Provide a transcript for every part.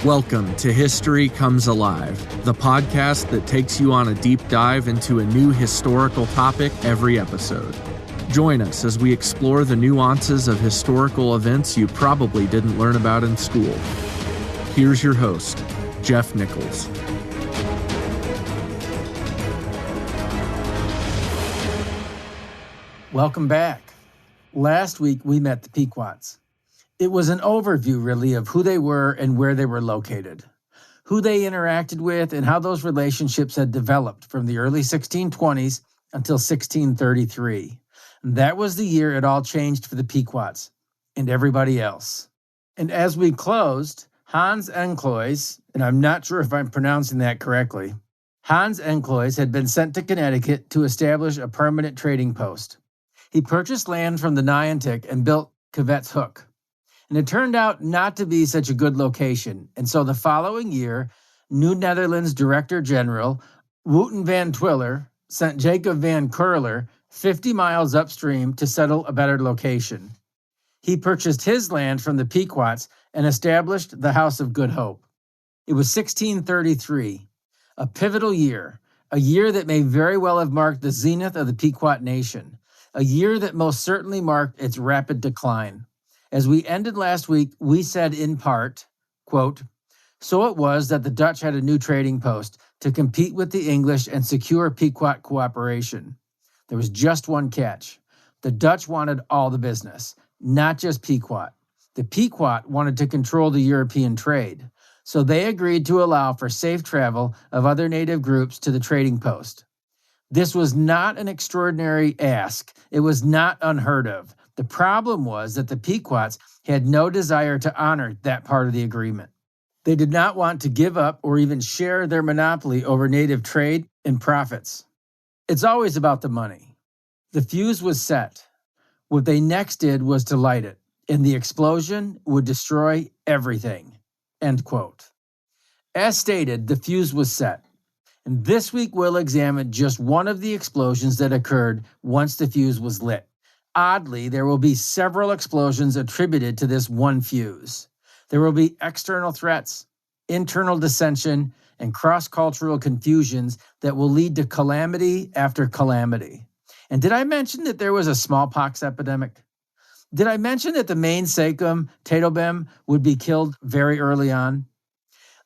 Welcome to History Comes Alive, the podcast that takes you on a deep dive into a new historical topic every episode. Join us as we explore the nuances of historical events you probably didn't learn about in school. Here's your host, Jeff Nichols. Welcome back. Last week, we met the Pequots. It was an overview, really, of who they were and where they were located, who they interacted with, and how those relationships had developed from the early 1620s until 1633. And that was the year it all changed for the Pequots and everybody else. And as we closed, Hans Enklois, and I'm not sure if I'm pronouncing that correctly, Hans Enklois had been sent to Connecticut to establish a permanent trading post. He purchased land from the Niantic and built Cavet's Hook. And it turned out not to be such a good location. And so the following year, New Netherlands Director General Wouter van Twiller sent Jacob van Curler 50 miles upstream to settle a better location. He purchased his land from the Pequots and established the House of Good Hope. It was 1633, a pivotal year, a year that may very well have marked the zenith of the Pequot Nation, a year that most certainly marked its rapid decline. As we ended last week, we said in part, quote, "So it was that the Dutch had a new trading post to compete with the English and secure Pequot cooperation. There was just one catch. The Dutch wanted all the business, not just Pequot. The Pequot wanted to control the European trade, so they agreed to allow for safe travel of other native groups to the trading post. This was not an extraordinary ask. It was not unheard of. The problem was that the Pequots had no desire to honor that part of the agreement. They did not want to give up or even share their monopoly over native trade and profits. It's always about the money. The fuse was set. What they next did was to light it, and the explosion would destroy everything." End quote. As stated, the fuse was set. And this week we'll examine just one of the explosions that occurred once the fuse was lit. Oddly, there will be several explosions attributed to this one fuse. There will be external threats, internal dissension, and cross-cultural confusions that will lead to calamity after calamity. And did I mention that there was a smallpox epidemic? Did I mention that the main sachem, Tatelbem, would be killed very early on?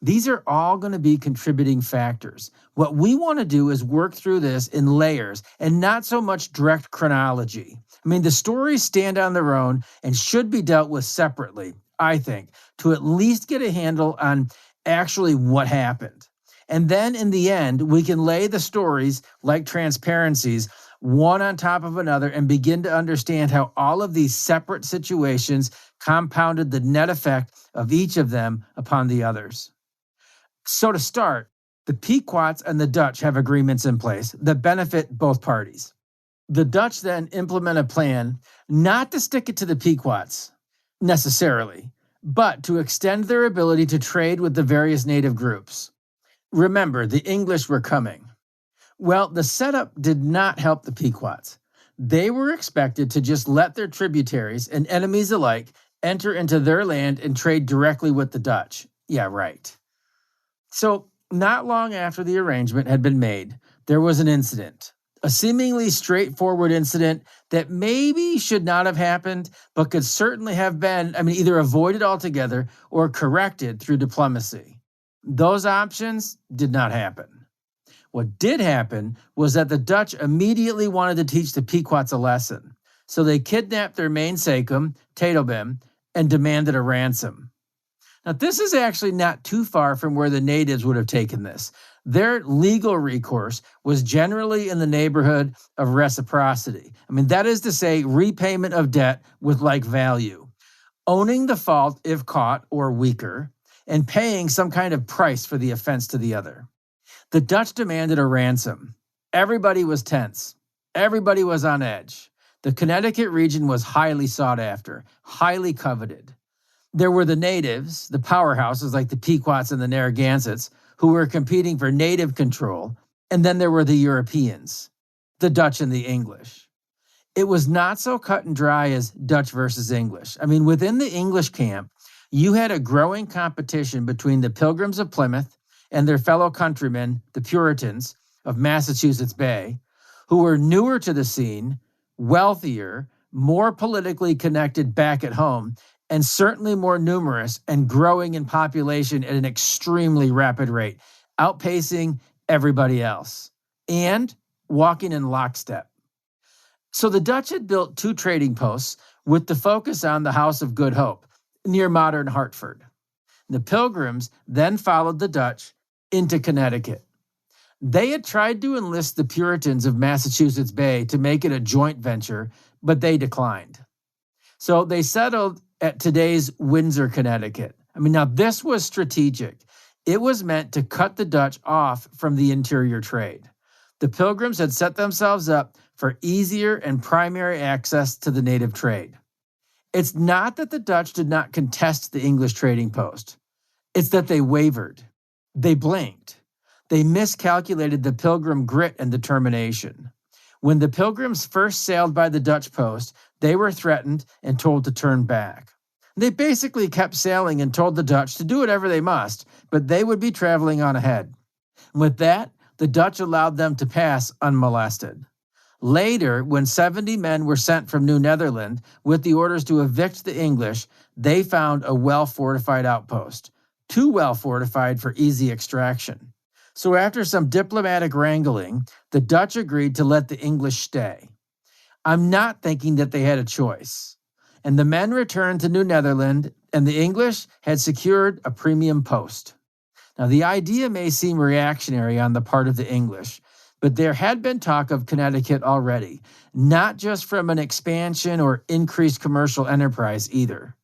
These are all going to be contributing factors. What we want to do is work through this in layers and not so much direct chronology. I mean, the stories stand on their own and should be dealt with separately, I think, to at least get a handle on actually what happened. And then in the end, we can lay the stories like transparencies one on top of another and begin to understand how all of these separate situations compounded the net effect of each of them upon the others. So to start, the Pequots and the Dutch have agreements in place that benefit both parties. The Dutch then implement a plan not to stick it to the Pequots necessarily, but to extend their ability to trade with the various native groups. Remember, the English were coming. Well, the setup did not help the Pequots. They were expected to just let their tributaries and enemies alike enter into their land and trade directly with the Dutch. Yeah, right. So, not long after the arrangement had been made, there was an incident, a seemingly straightforward incident that maybe should not have happened, but could certainly have been, either avoided altogether or corrected through diplomacy. Those options did not happen. What did happen was that the Dutch immediately wanted to teach the Pequots a lesson, so they kidnapped their main sachem, Tatelbem, and demanded a ransom. Now, this is actually not too far from where the natives would have taken this. Their legal recourse was generally in the neighborhood of reciprocity. That is to say, repayment of debt with like value, owning the fault if caught or weaker, and paying some kind of price for the offense to the other. The Dutch demanded a ransom. Everybody was tense. Everybody was on edge. The Connecticut region was highly sought after, highly coveted. There were the natives, the powerhouses like the Pequots and the Narragansetts, who were competing for native control, and then there were the Europeans, the Dutch and the English. It was not so cut and dry as Dutch versus English. Within the English camp, you had a growing competition between the Pilgrims of Plymouth and their fellow countrymen, the Puritans of Massachusetts Bay, who were newer to the scene, wealthier, more politically connected back at home, and certainly more numerous and growing in population at an extremely rapid rate, outpacing everybody else and walking in lockstep. So the Dutch had built 2 trading posts with the focus on the House of Good Hope near modern Hartford. The Pilgrims then followed the Dutch into Connecticut. They had tried to enlist the Puritans of Massachusetts Bay to make it a joint venture, but they declined. So they settled at today's Windsor, Connecticut. Now this was strategic. It was meant to cut the Dutch off from the interior trade. The Pilgrims had set themselves up for easier and primary access to the native trade. It's not that the Dutch did not contest the English trading post. It's that they wavered. They blinked. They miscalculated the Pilgrim grit and determination. When the Pilgrims first sailed by the Dutch post, they were threatened and told to turn back. They basically kept sailing and told the Dutch to do whatever they must, but they would be traveling on ahead. With that, the Dutch allowed them to pass unmolested. Later, when 70 men were sent from New Netherland with the orders to evict the English, they found a well-fortified outpost, too well fortified for easy extraction. So after some diplomatic wrangling, the Dutch agreed to let the English stay. I'm not thinking that they had a choice. And the men returned to New Netherland, and the English had secured a premium post. Now, the idea may seem reactionary on the part of the English, but there had been talk of Connecticut already, not just from an expansion or increased commercial enterprise either.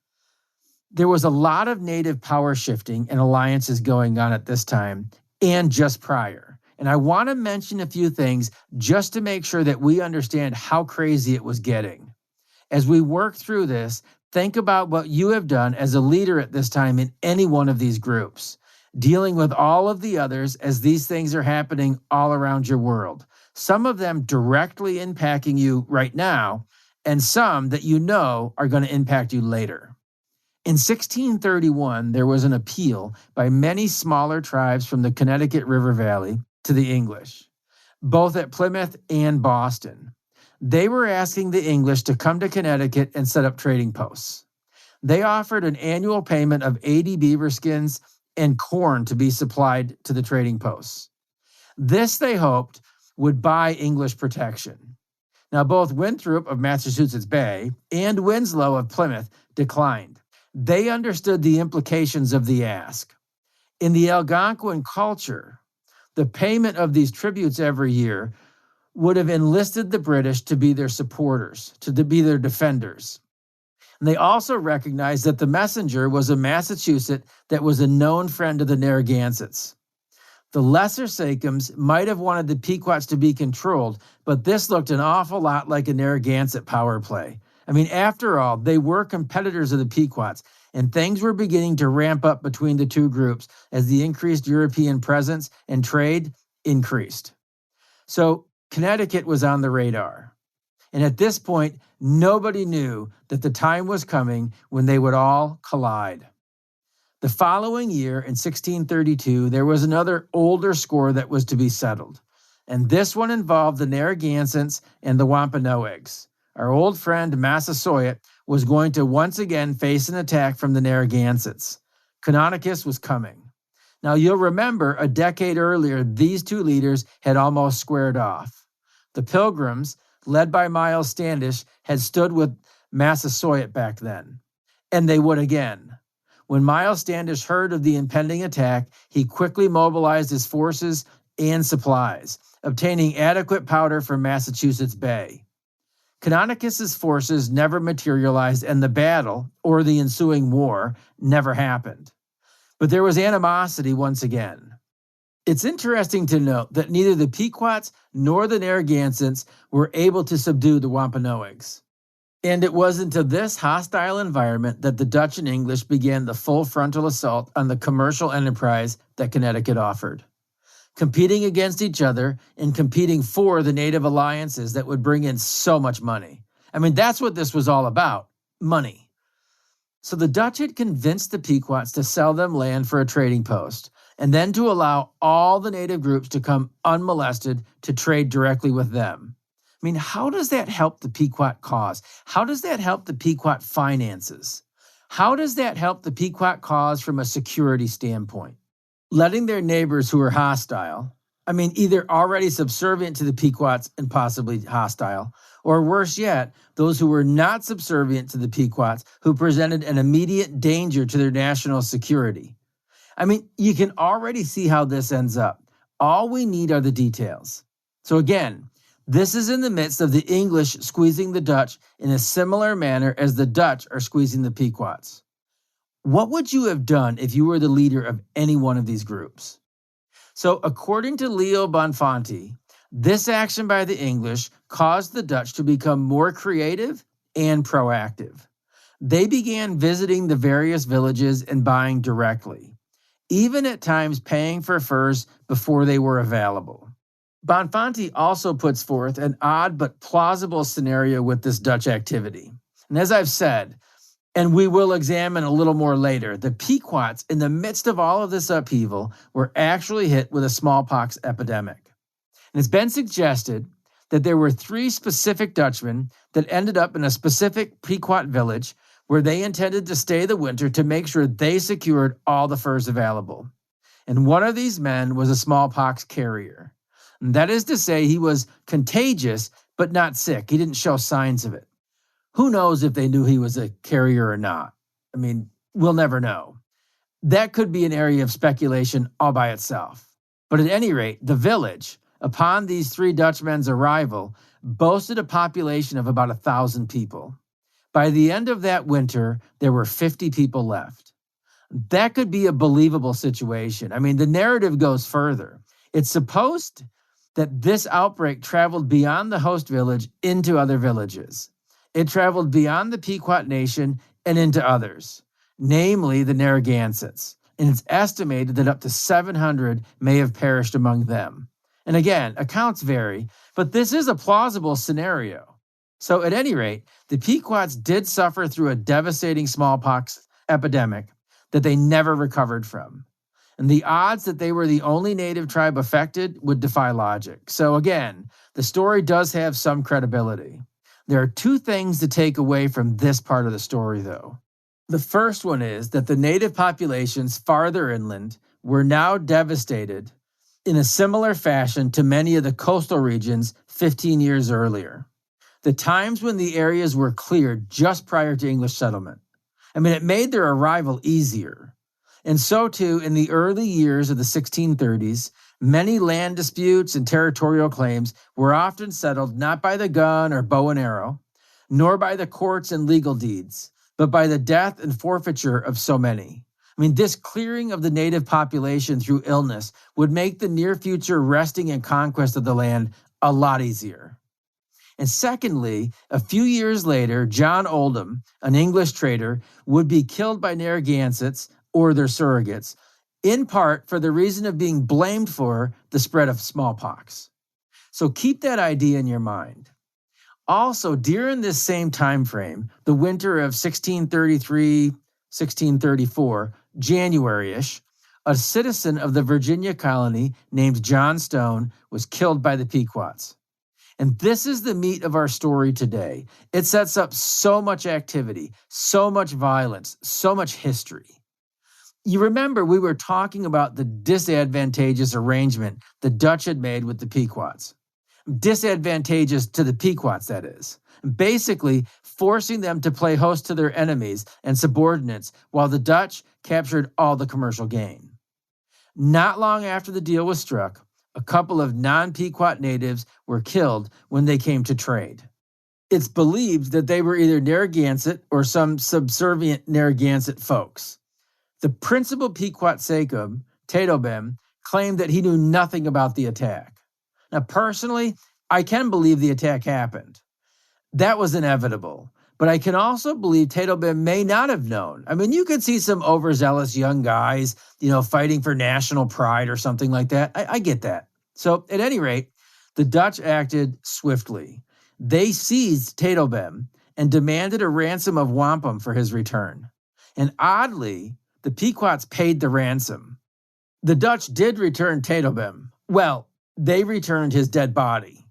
There was a lot of native power shifting and alliances going on at this time and just prior. And I want to mention a few things just to make sure that we understand how crazy it was getting. As we work through this, think about what you have done as a leader at this time in any one of these groups, dealing with all of the others as these things are happening all around your world. Some of them directly impacting you right now, and some that you know are going to impact you later. In 1631, there was an appeal by many smaller tribes from the Connecticut River Valley to the English, both at Plymouth and Boston. They were asking the English to come to Connecticut and set up trading posts. They offered an annual payment of 80 beaver skins and corn to be supplied to the trading posts. This, they hoped, would buy English protection. Now, both Winthrop of Massachusetts Bay and Winslow of Plymouth declined. They understood the implications of the ask. In the Algonquin culture, the payment of these tributes every year would have enlisted the British to be their supporters, to be their defenders. And they also recognized that the messenger was a Massachusetts that was a known friend of the Narragansetts. The lesser Sachems might have wanted the Pequots to be controlled, but this looked an awful lot like a Narragansett power play. After all, they were competitors of the Pequots, and things were beginning to ramp up between the two groups as the increased European presence and trade increased. So Connecticut was on the radar. And at this point, nobody knew that the time was coming when they would all collide. The following year, in 1632, there was another older score that was to be settled. And this one involved the Narragansetts and the Wampanoags. Our old friend Massasoit was going to once again face an attack from the Narragansetts. Canonicus was coming. Now, you'll remember a decade earlier, these two leaders had almost squared off. The Pilgrims, led by Miles Standish, had stood with Massasoit back then. And they would again. When Miles Standish heard of the impending attack, he quickly mobilized his forces and supplies, obtaining adequate powder from Massachusetts Bay. Canonicus's forces never materialized, and the battle, or the ensuing war, never happened. But there was animosity once again. It's interesting to note that neither the Pequots nor the Narragansetts were able to subdue the Wampanoags. And it was into this hostile environment that the Dutch and English began the full frontal assault on the commercial enterprise that Connecticut offered, competing against each other and competing for the native alliances that would bring in so much money. That's what this was all about, money. So the Dutch had convinced the Pequots to sell them land for a trading post, and then to allow all the native groups to come unmolested to trade directly with them. I mean, how does that help the Pequot cause? How does that help the Pequot finances? How does that help the Pequot cause from a security standpoint? Letting their neighbors who are hostile, either already subservient to the Pequots and possibly hostile, or worse yet, those who were not subservient to the Pequots who presented an immediate danger to their national security. You can already see how this ends up. All we need are the details. So again, this is in the midst of the English squeezing the Dutch in a similar manner as the Dutch are squeezing the Pequots. What would you have done if you were the leader of any one of these groups? So according to Leo Bonfanti, this action by the English caused the Dutch to become more creative and proactive. They began visiting the various villages and buying directly, even at times paying for furs before they were available. Bonfanti also puts forth an odd but plausible scenario with this Dutch activity. And as I've said, and we will examine a little more later, the Pequots, in the midst of all of this upheaval, were actually hit with a smallpox epidemic. And it's been suggested that there were 3 specific Dutchmen that ended up in a specific Pequot village where they intended to stay the winter to make sure they secured all the furs available. And one of these men was a smallpox carrier. And that is to say, he was contagious, but not sick. He didn't show signs of it. Who knows if they knew he was a carrier or not? We'll never know. That could be an area of speculation all by itself. But at any rate, the village, upon these 3 Dutchmen's arrival, boasted a population of about 1,000 people. By the end of that winter, there were 50 people left. That could be a believable situation. The narrative goes further. It's supposed that this outbreak traveled beyond the host village into other villages. It traveled beyond the Pequot Nation and into others, namely the Narragansetts, and it's estimated that up to 700 may have perished among them. And again, accounts vary, but this is a plausible scenario. So at any rate, the Pequots did suffer through a devastating smallpox epidemic that they never recovered from. And the odds that they were the only native tribe affected would defy logic. So again, the story does have some credibility. There are 2 things to take away from this part of the story, though. The first one is that the native populations farther inland were now devastated in a similar fashion to many of the coastal regions 15 years earlier. The times when the areas were cleared just prior to English settlement. It made their arrival easier. And so too, in the early years of the 1630s, many land disputes and territorial claims were often settled not by the gun or bow and arrow, nor by the courts and legal deeds, but by the death and forfeiture of so many. This clearing of the native population through illness would make the near future wresting and conquest of the land a lot easier. And secondly, a few years later, John Oldham, an English trader, would be killed by Narragansetts or their surrogates, in part for the reason of being blamed for the spread of smallpox. So keep that idea in your mind. Also, during this same time frame, the winter of 1633, 1634, January-ish, a citizen of the Virginia colony named John Stone was killed by the Pequots. And this is the meat of our story today. It sets up so much activity, so much violence, so much history. You remember we were talking about the disadvantageous arrangement the Dutch had made with the Pequots. Disadvantageous to the Pequots, that is. Basically, forcing them to play host to their enemies and subordinates while the Dutch captured all the commercial gain. Not long after the deal was struck, a couple of non-Pequot natives were killed when they came to trade. It's believed that they were either Narragansett or some subservient Narragansett folks. The principal Pequot sachem, Tedobem, claimed that he knew nothing about the attack. Now, personally, I can believe the attack happened. That was inevitable. But I can also believe Tedobem may not have known. You could see some overzealous young guys, fighting for national pride or something like that. I get that. So at any rate, the Dutch acted swiftly. They seized Tedobem and demanded a ransom of wampum for his return. And oddly, the Pequots paid the ransom. The Dutch did return Tedobem. Well, they returned his dead body.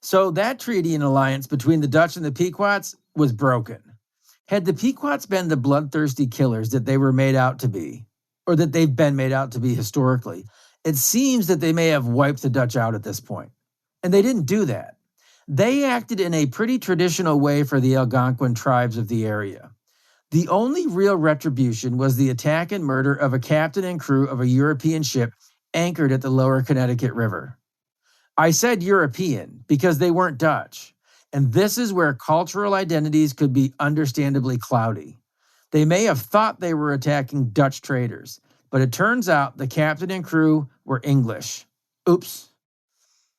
So that treaty and alliance between the Dutch and the Pequots was broken. Had the Pequots been the bloodthirsty killers that they were made out to be, or that they've been made out to be historically, it seems that they may have wiped the Dutch out at this point. And they didn't do that. They acted in a pretty traditional way for the Algonquin tribes of the area. The only real retribution was the attack and murder of a captain and crew of a European ship anchored at the lower Connecticut River. I said European because they weren't Dutch, and this is where cultural identities could be understandably cloudy. They may have thought they were attacking Dutch traders, but it turns out the captain and crew were English. Oops.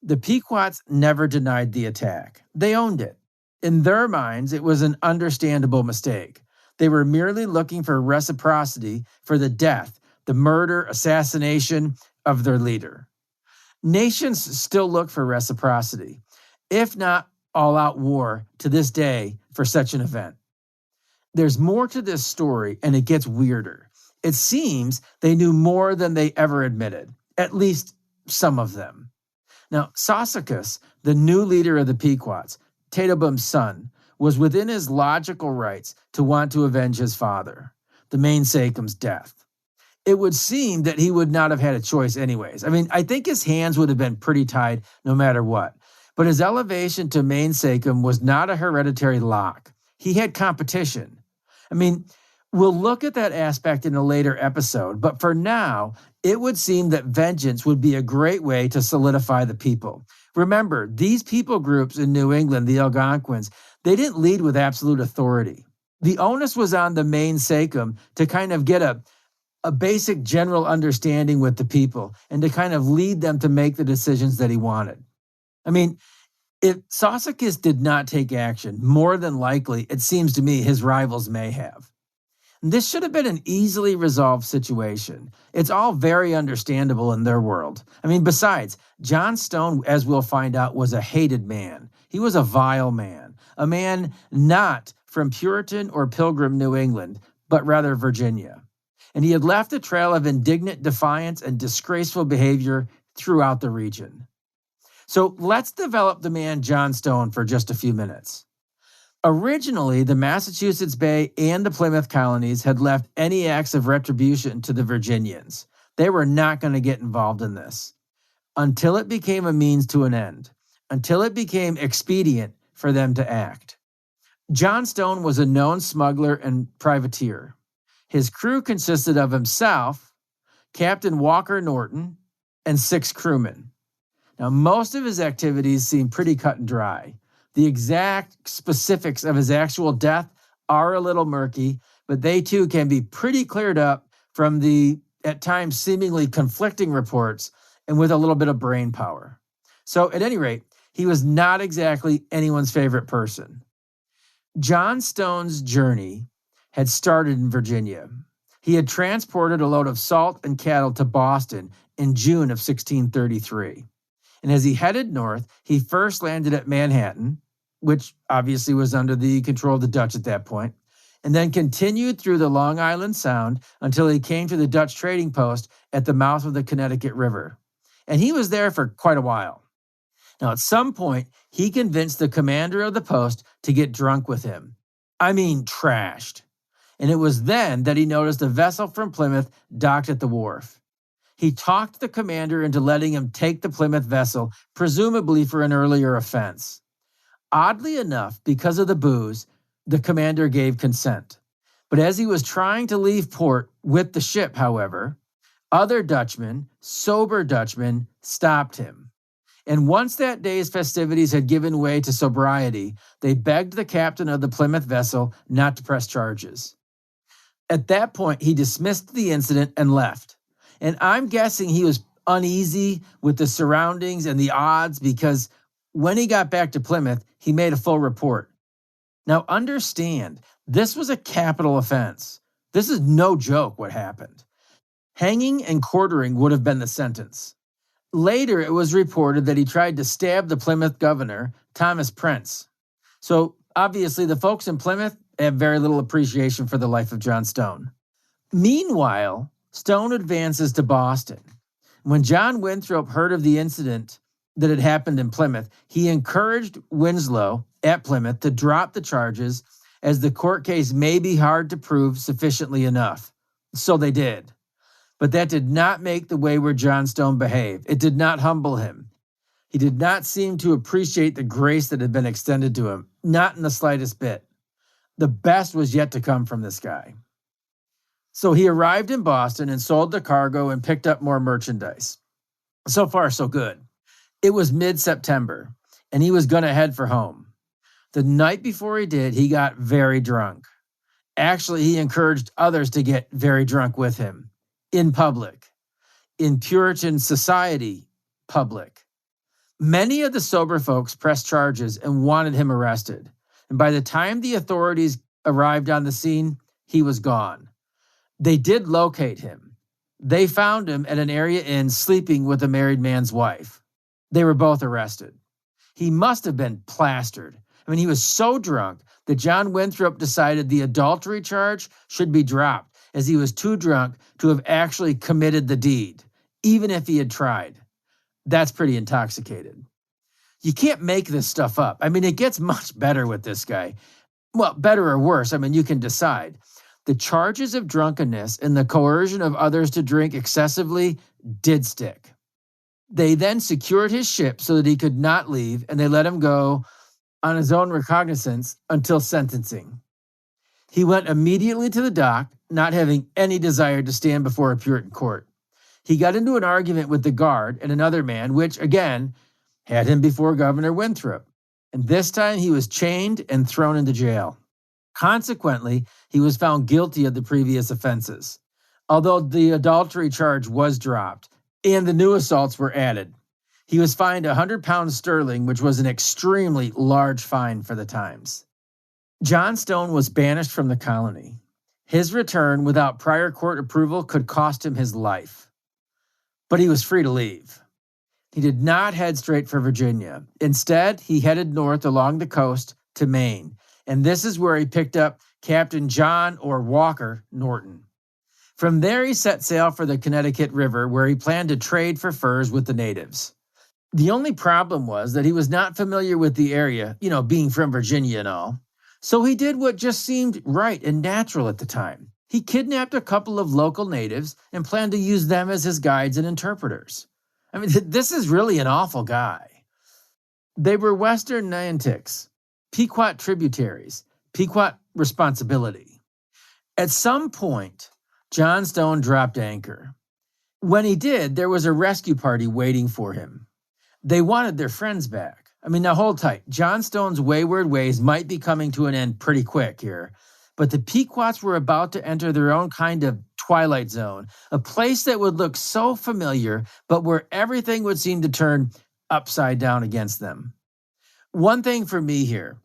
The Pequots never denied the attack. They owned it. In their minds, it was an understandable mistake. They were merely looking for reciprocity for the death, the murder, assassination of their leader. Nations still look for reciprocity, if not all-out war to this day for such an event. There's more to this story, and it gets weirder. It seems they knew more than they ever admitted, at least some of them. Now, Sassacus, the new leader of the Pequots, Tedobem's son, was within his logical rights to want to avenge his father, the Mainsacum's death. It would seem that he would not have had a choice anyways. I mean, I think his hands would have been pretty tied no matter what. But his elevation to Mainsacum was not a hereditary lock. He had competition. I mean, we'll look at that aspect in a later episode, but for now, it would seem that vengeance would be a great way to solidify the people. Remember, these people groups in New England, the Algonquins, they didn't lead with absolute authority. The onus was on the Mainsacum to kind of get a basic general understanding with the people and to kind of lead them to make the decisions that he wanted. I mean, if Sassacus did not take action, more than likely, it seems to me, his rivals may have. This should have been an easily resolved situation. It's all very understandable in their world. I mean, besides, John Stone, as we'll find out, was a hated man. He was a vile man, a man not from Puritan or Pilgrim New England, but rather Virginia. And he had left a trail of indignant defiance and disgraceful behavior throughout the region. So let's develop the man John Stone for just a few minutes. Originally, the Massachusetts Bay and the Plymouth colonies had left any acts of retribution to the Virginians. They were not going to get involved in this until it became a means to an end, until it became expedient for them to act. John Stone was a known smuggler and privateer. His crew consisted of himself, Captain Walker Norton, and 6 crewmen. Now, most of his activities seem pretty cut and dry. The exact specifics of his actual death are a little murky, but they too can be pretty cleared up from the, at times, seemingly conflicting reports and with a little bit of brain power. So at any rate, he was not exactly anyone's favorite person. John Stone's journey had started in Virginia. He had transported a load of salt and cattle to Boston in June of 1633. And as he headed north, he first landed at Manhattan, which obviously was under the control of the Dutch at that point, and then continued through the Long Island Sound until he came to the Dutch trading post at the mouth of the Connecticut River. And he was there for quite a while. Now, at some point, he convinced the commander of the post to get drunk with him. I mean, trashed. And it was then that he noticed a vessel from Plymouth docked at the wharf. He talked the commander into letting him take the Plymouth vessel, presumably for an earlier offense. Oddly enough, because of the booze, the commander gave consent. But as he was trying to leave port with the ship, however, other Dutchmen, sober Dutchmen, stopped him. And once that day's festivities had given way to sobriety, they begged the captain of the Plymouth vessel not to press charges. At that point, he dismissed the incident and left. And I'm guessing he was uneasy with the surroundings and the odds because when he got back to Plymouth, he made a full report. Now understand, this was a capital offense. This is no joke what happened. Hanging and quartering would have been the sentence. Later, it was reported that he tried to stab the Plymouth governor, Thomas Prince. So obviously the folks in Plymouth have very little appreciation for the life of John Stone. Meanwhile, Stone advances to Boston. When John Winthrop heard of the incident that had happened in Plymouth, he encouraged Winslow at Plymouth to drop the charges, as the court case may be hard to prove sufficiently enough. So they did. But that did not make the wayward John Stone behave. It did not humble him. He did not seem to appreciate the grace that had been extended to him, not in the slightest bit. The best was yet to come from this guy. So he arrived in Boston and sold the cargo and picked up more merchandise. So far, so good. It was mid-September, and he was going to head for home. The night before he did, he got very drunk. Actually, he encouraged others to get very drunk with him, in public, in Puritan society, public. Many of the sober folks pressed charges and wanted him arrested. And by the time the authorities arrived on the scene, he was gone. They did locate him. They found him at an area inn sleeping with a married man's wife. They were both arrested. He must have been plastered. I mean, he was so drunk that John Winthrop decided the adultery charge should be dropped, as he was too drunk to have actually committed the deed, even if he had tried. That's pretty intoxicated. You can't make this stuff up. I mean, it gets much better with this guy. Well, better or worse, I mean, you can decide. The charges of drunkenness and the coercion of others to drink excessively did stick. They then secured his ship so that he could not leave, and they let him go on his own recognizance until sentencing. He went immediately to the dock, not having any desire to stand before a Puritan court. He got into an argument with the guard and another man, which, again, had him before Governor Winthrop. And this time he was chained and thrown into jail. Consequently, he was found guilty of the previous offenses, although the adultery charge was dropped and the new assaults were added. He was fined 100 pounds sterling, which was an extremely large fine for the times. John Stone was banished from the colony. His return without prior court approval could cost him his life. But he was free to leave. He did not head straight for Virginia. Instead, he headed north along the coast to Maine, and this is where he picked up Captain John or Walker Norton. From there, he set sail for the Connecticut River, where he planned to trade for furs with the natives. The only problem was that he was not familiar with the area, being from Virginia and all. So he did what just seemed right and natural at the time. He kidnapped a couple of local natives and planned to use them as his guides and interpreters. I mean, this is really an awful guy. They were Western Nyantics, Pequot tributaries, Pequot responsibility. At some point, John Stone dropped anchor. When he did, there was a rescue party waiting for him. They wanted their friends back. I mean, now hold tight. John Stone's wayward ways might be coming to an end pretty quick here, but the Pequots were about to enter their own kind of twilight zone, a place that would look so familiar, but where everything would seem to turn upside down against them. One thing for me here,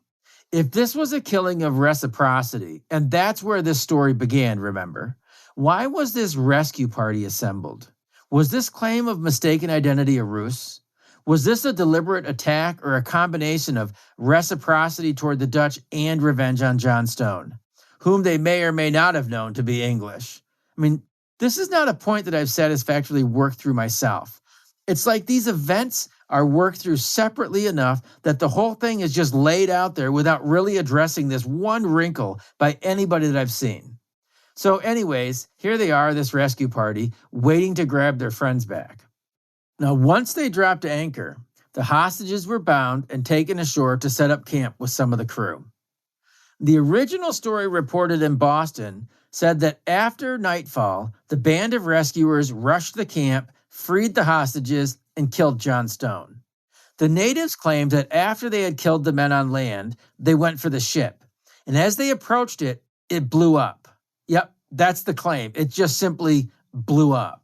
if this was a killing of reciprocity, and that's where this story began, remember, why was this rescue party assembled? Was this claim of mistaken identity a ruse? Was this a deliberate attack or a combination of reciprocity toward the Dutch and revenge on John Stone, whom they may or may not have known to be English? I mean, this is not a point that I've satisfactorily worked through myself. It's like these events are worked through separately enough that the whole thing is just laid out there without really addressing this one wrinkle by anybody that I've seen. So anyways, here they are, this rescue party, waiting to grab their friends back. Now, once they dropped anchor, the hostages were bound and taken ashore to set up camp with some of the crew. The original story reported in Boston said that after nightfall, the band of rescuers rushed the camp, freed the hostages, and killed John Stone. The natives claimed that after they had killed the men on land, they went for the ship. And as they approached it, it blew up. Yep, that's the claim. It just simply blew up.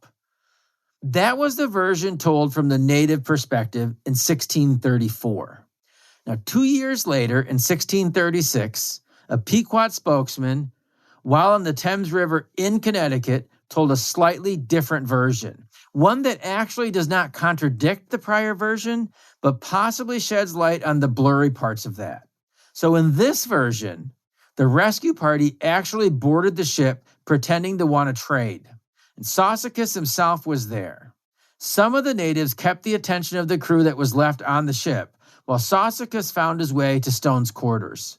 That was the version told from the native perspective in 1634. Now, 2 years later, in 1636, a Pequot spokesman, while on the Thames River in Connecticut, told a slightly different version, one that actually does not contradict the prior version, but possibly sheds light on the blurry parts of that. So in this version, The rescue party actually boarded the ship pretending to want to trade, and Saussicus himself was there. Some of the natives kept the attention of the crew that was left on the ship, while Saussicus found his way to Stone's quarters.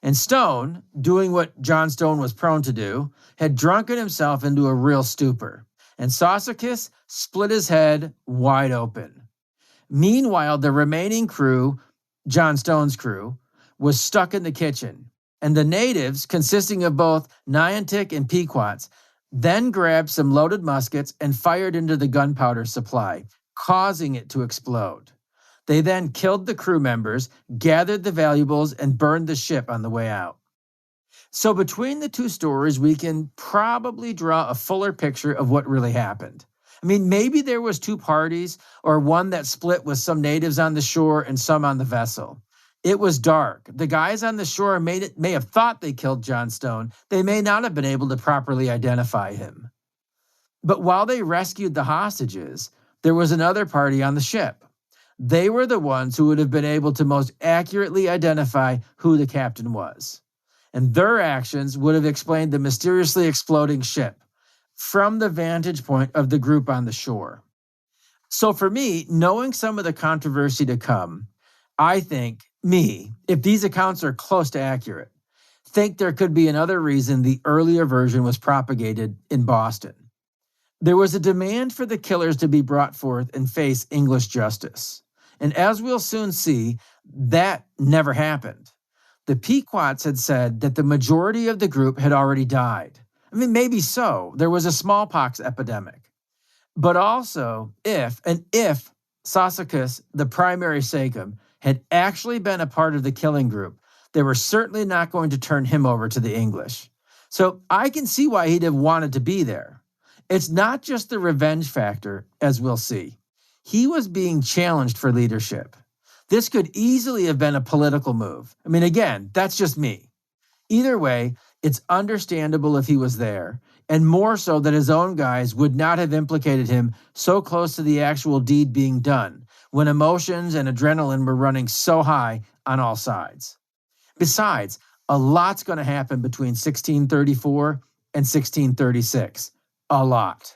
And Stone, doing what John Stone was prone to do, had drunken himself into a real stupor, and Saussicus split his head wide open. Meanwhile, the remaining crew, John Stone's crew, was stuck in the kitchen, and the natives, consisting of both Niantic and Pequots, then grabbed some loaded muskets and fired into the gunpowder supply, causing it to explode. They then killed the crew members, gathered the valuables, and burned the ship on the way out. So between the two stories, we can probably draw a fuller picture of what really happened. I mean, maybe there was two parties, or one that split with some natives on the shore and some on the vessel. It was dark. The guys on the shore may have thought they killed John Stone. They may not have been able to properly identify him. But while they rescued the hostages, there was another party on the ship. They were the ones who would have been able to most accurately identify who the captain was. And their actions would have explained the mysteriously exploding ship from the vantage point of the group on the shore. So for me, knowing some of the controversy to come, I think, if these accounts are close to accurate, think there could be another reason the earlier version was propagated in Boston. There was a demand for the killers to be brought forth and face English justice. And as we'll soon see, that never happened. The Pequots had said that the majority of the group had already died. I mean, maybe so. There was a smallpox epidemic. But also, if Saussicus, the primary sachem, had actually been a part of the killing group, they were certainly not going to turn him over to the English. So I can see why he'd have wanted to be there. It's not just the revenge factor, as we'll see. He was being challenged for leadership. This could easily have been a political move. I mean, again, that's just me. Either way, it's understandable if he was there, and more so that his own guys would not have implicated him so close to the actual deed being done, when emotions and adrenaline were running so high on all sides. Besides, a lot's going to happen between 1634 and 1636. A lot.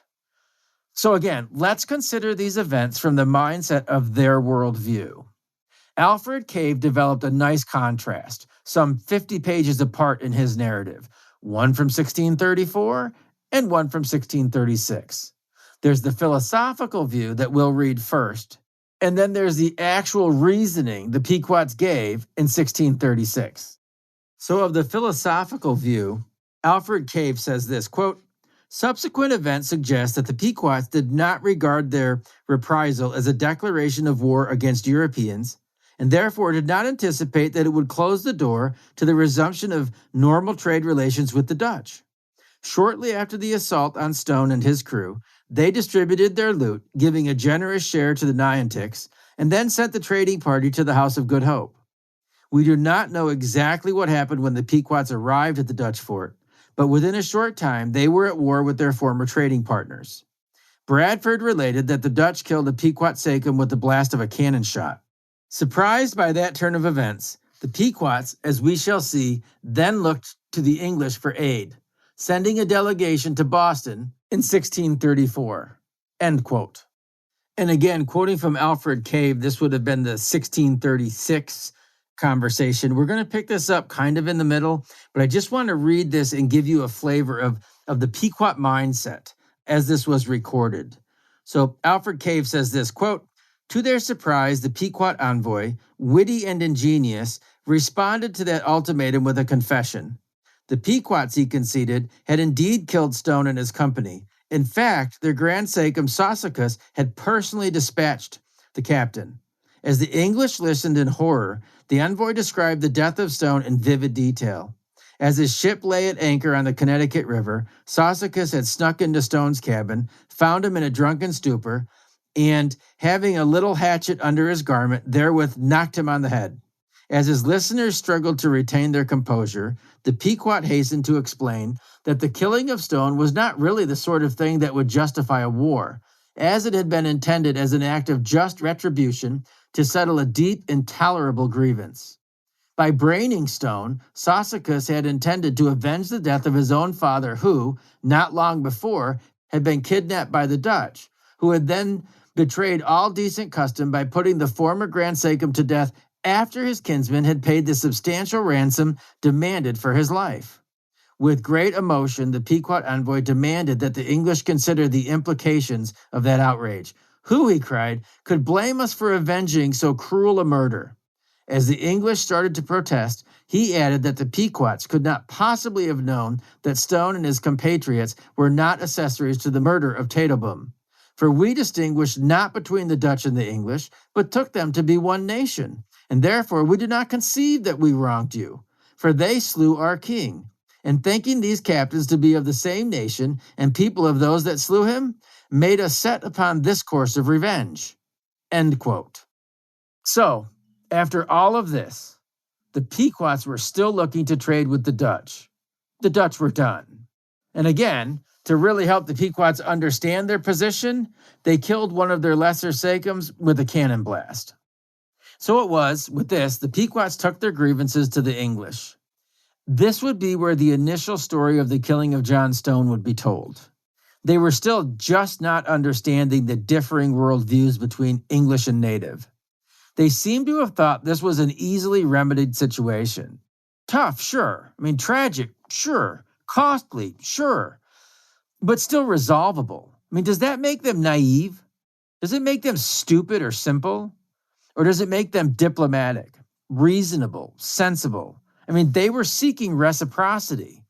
So again, let's consider these events from the mindset of their worldview. Alfred Cave developed a nice contrast, some 50 pages apart in his narrative, one from 1634 and one from 1636. There's the philosophical view that we'll read first, and then there's the actual reasoning the Pequots gave in 1636. So of the philosophical view, Alfred Cave says this, quote, "Subsequent events suggest that the Pequots did not regard their reprisal as a declaration of war against Europeans, and therefore did not anticipate that it would close the door to the resumption of normal trade relations with the Dutch. Shortly after the assault on Stone and his crew, they distributed their loot, giving a generous share to the Niantics, and then sent the trading party to the House of Good Hope. We do not know exactly what happened when the Pequots arrived at the Dutch fort, but within a short time, they were at war with their former trading partners. Bradford related that the Dutch killed a Pequot sachem with the blast of a cannon shot. Surprised by that turn of events, the Pequots, as we shall see, then looked to the English for aid, sending a delegation to Boston in 1634." End quote. And again, quoting from Alfred Cave, this would have been the 1636 conversation. We're going to pick this up kind of in the middle, but I just want to read this and give you a flavor of the Pequot mindset as this was recorded. So Alfred Cave says this, quote, "To their surprise, the Pequot envoy, witty and ingenious, responded to that ultimatum with a confession. The Pequots, he conceded, had indeed killed Stone and his company. In fact, their grand sachem Saussicus had personally dispatched the captain. As the English listened in horror, the envoy described the death of Stone in vivid detail. As his ship lay at anchor on the Connecticut River, Saussicus had snuck into Stone's cabin, found him in a drunken stupor, and, having a little hatchet under his garment, therewith knocked him on the head. As his listeners struggled to retain their composure, the Pequot hastened to explain that the killing of Stone was not really the sort of thing that would justify a war, as it had been intended as an act of just retribution to settle a deep, intolerable grievance. By braining Stone, Sassacus had intended to avenge the death of his own father who, not long before, had been kidnapped by the Dutch, who had then betrayed all decent custom by putting the former Grand Sachem to death after his kinsman had paid the substantial ransom demanded for his life. With great emotion, the Pequot envoy demanded that the English consider the implications of that outrage. Who, he cried, could blame us for avenging so cruel a murder? As the English started to protest, he added that the Pequots could not possibly have known that Stone and his compatriots were not accessories to the murder of Titelbaum. For we distinguished not between the Dutch and the English, but took them to be one nation, and therefore we do not conceive that we wronged you. For they slew our king, and thinking these captains to be of the same nation and people of those that slew him, made us set upon this course of revenge." End quote. So, after all of this, the Pequots were still looking to trade with the Dutch. The Dutch were done. And again, to really help the Pequots understand their position, they killed one of their lesser sachems with a cannon blast. So it was, with this, the Pequots took their grievances to the English. This would be where the initial story of the killing of John Stone would be told. They were still just not understanding the differing worldviews between English and native. They seem to have thought this was an easily remedied situation. Tough, sure. Tragic, sure. Costly, sure. But still resolvable. Does that make them naive? Does it make them stupid or simple? Or does it make them diplomatic, reasonable, sensible? They were seeking reciprocity,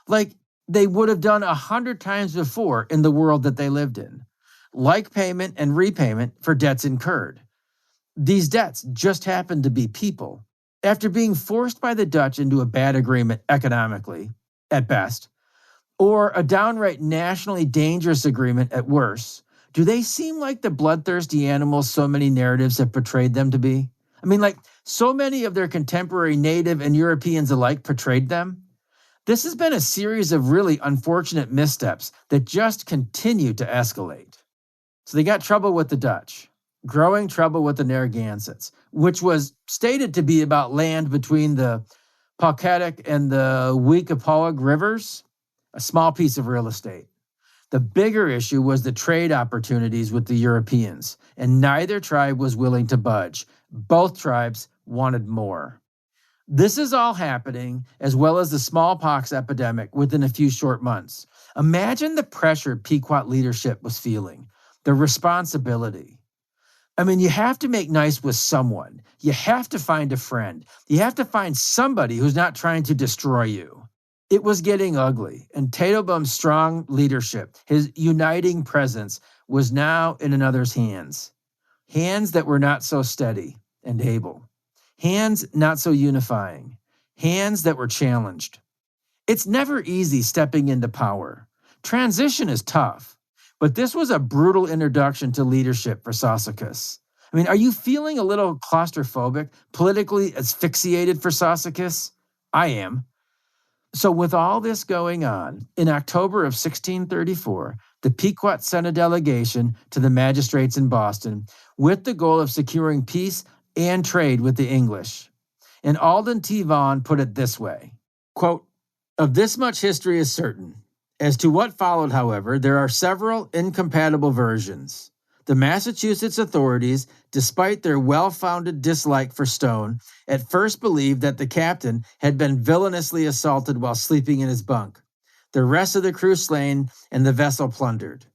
like they would have done 100 times before in the world that they lived in. Like payment and repayment for debts incurred. These debts just happened to be people. After being forced by the Dutch into a bad agreement economically, at best, or a downright nationally dangerous agreement at worst, do they seem like the bloodthirsty animals so many narratives have portrayed them to be? Like so many of their contemporary native and Europeans alike portrayed them? This has been a series of really unfortunate missteps that just continue to escalate. So they got trouble with the Dutch. Growing trouble with the Narragansetts, which was stated to be about land between the Pawcatuck and the Weekapaug rivers, a small piece of real estate. The bigger issue was the trade opportunities with the Europeans, and neither tribe was willing to budge. Both tribes wanted more. This is all happening, as well as the smallpox epidemic, within a few short months. Imagine the pressure Pequot leadership was feeling, the responsibility. You have to make nice with someone. You have to find a friend. You have to find somebody who's not trying to destroy you. It was getting ugly, and Titelbaum's strong leadership, his uniting presence, was now in another's hands. Hands that were not so steady and able. Hands not so unifying. Hands that were challenged. It's never easy stepping into power. Transition is tough. But this was a brutal introduction to leadership for Sassacus. Are you feeling a little claustrophobic, politically asphyxiated for Sassacus? I am. So with all this going on, in October of 1634, the Pequot sent a delegation to the magistrates in Boston with the goal of securing peace and trade with the English. And Alden T. Vaughan put it this way, quote, "Of this much history is certain. As to what followed, however, there are several incompatible versions. The Massachusetts authorities, despite their well-founded dislike for Stone, at first believed that the captain had been villainously assaulted while sleeping in his bunk, the rest of the crew slain, and the vessel plundered.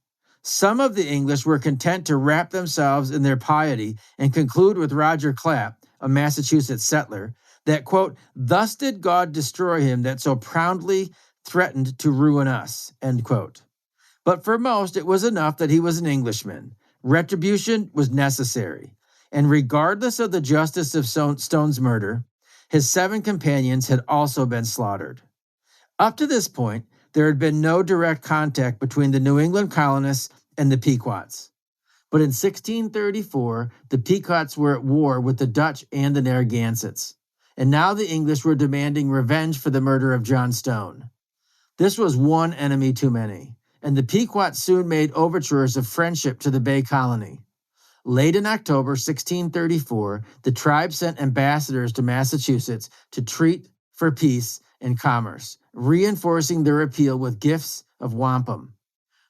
Some of the English were content to wrap themselves in their piety and conclude with Roger Clapp, a Massachusetts settler, that, quote, 'Thus did God destroy him that so proudly threatened to ruin us,' end quote. But for most, it was enough that he was an Englishman. Retribution was necessary. And regardless of the justice of Stone's murder, his 7 companions had also been slaughtered. Up to this point, there had been no direct contact between the New England colonists and the Pequots. But in 1634, the Pequots were at war with the Dutch and the Narragansetts. And now the English were demanding revenge for the murder of John Stone. This was one enemy too many, and the Pequots soon made overtures of friendship to the Bay Colony. Late in October 1634, the tribe sent ambassadors to Massachusetts to treat for peace and commerce, reinforcing their appeal with gifts of wampum.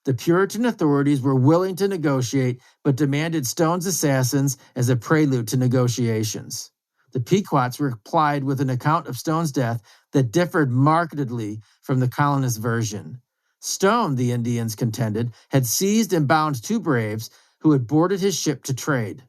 The Puritan authorities were willing to negotiate, but demanded Stone's assassins as a prelude to negotiations. The Pequots replied with an account of Stone's death that differed markedly from the colonists' version. Stone, the Indians contended, had seized and bound two braves who had boarded his ship to trade.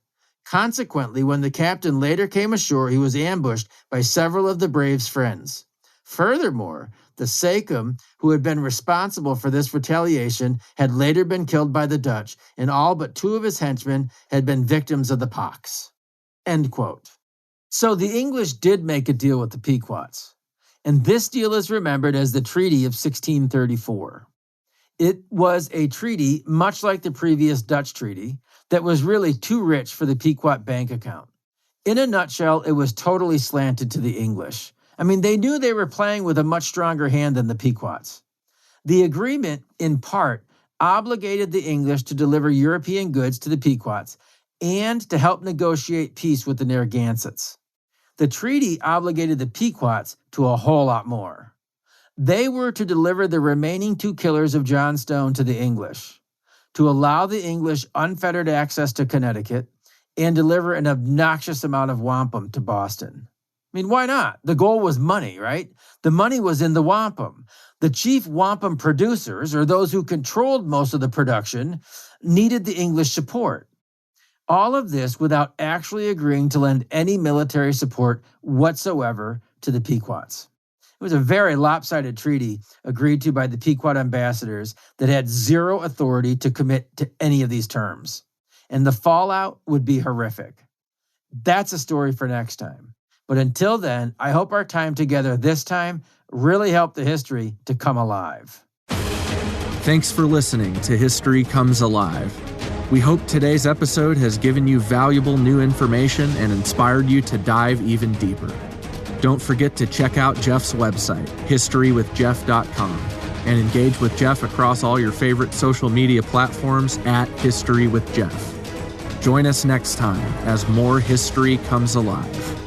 Consequently, when the captain later came ashore, he was ambushed by several of the braves' friends. Furthermore, the sachem, who had been responsible for this retaliation, had later been killed by the Dutch, and all but two of his henchmen had been victims of the pox. End quote. So the English did make a deal with the Pequots, and this deal is remembered as the Treaty of 1634. It was a treaty, much like the previous Dutch treaty, that was really too rich for the Pequot bank account. In a nutshell, it was totally slanted to the English. I mean, they knew they were playing with a much stronger hand than the Pequots. The agreement, in part, obligated the English to deliver European goods to the Pequots and to help negotiate peace with the Narragansetts. The treaty obligated the Pequots to a whole lot more. They were to deliver the remaining two killers of John Stone to the English, to allow the English unfettered access to Connecticut, and deliver an obnoxious amount of wampum to Boston. I mean, why not? The goal was money, right? The money was in the wampum. The chief wampum producers, or those who controlled most of the production, needed the English support. All of this without actually agreeing to lend any military support whatsoever to the Pequots. It was a very lopsided treaty agreed to by the Pequot ambassadors that had zero authority to commit to any of these terms. And the fallout would be horrific. That's a story for next time. But until then, I hope our time together this time really helped the history to come alive. Thanks for listening to History Comes Alive. We hope today's episode has given you valuable new information and inspired you to dive even deeper. Don't forget to check out Jeff's website, historywithjeff.com, and engage with Jeff across all your favorite social media platforms at History with Jeff. Join us next time as more history comes alive.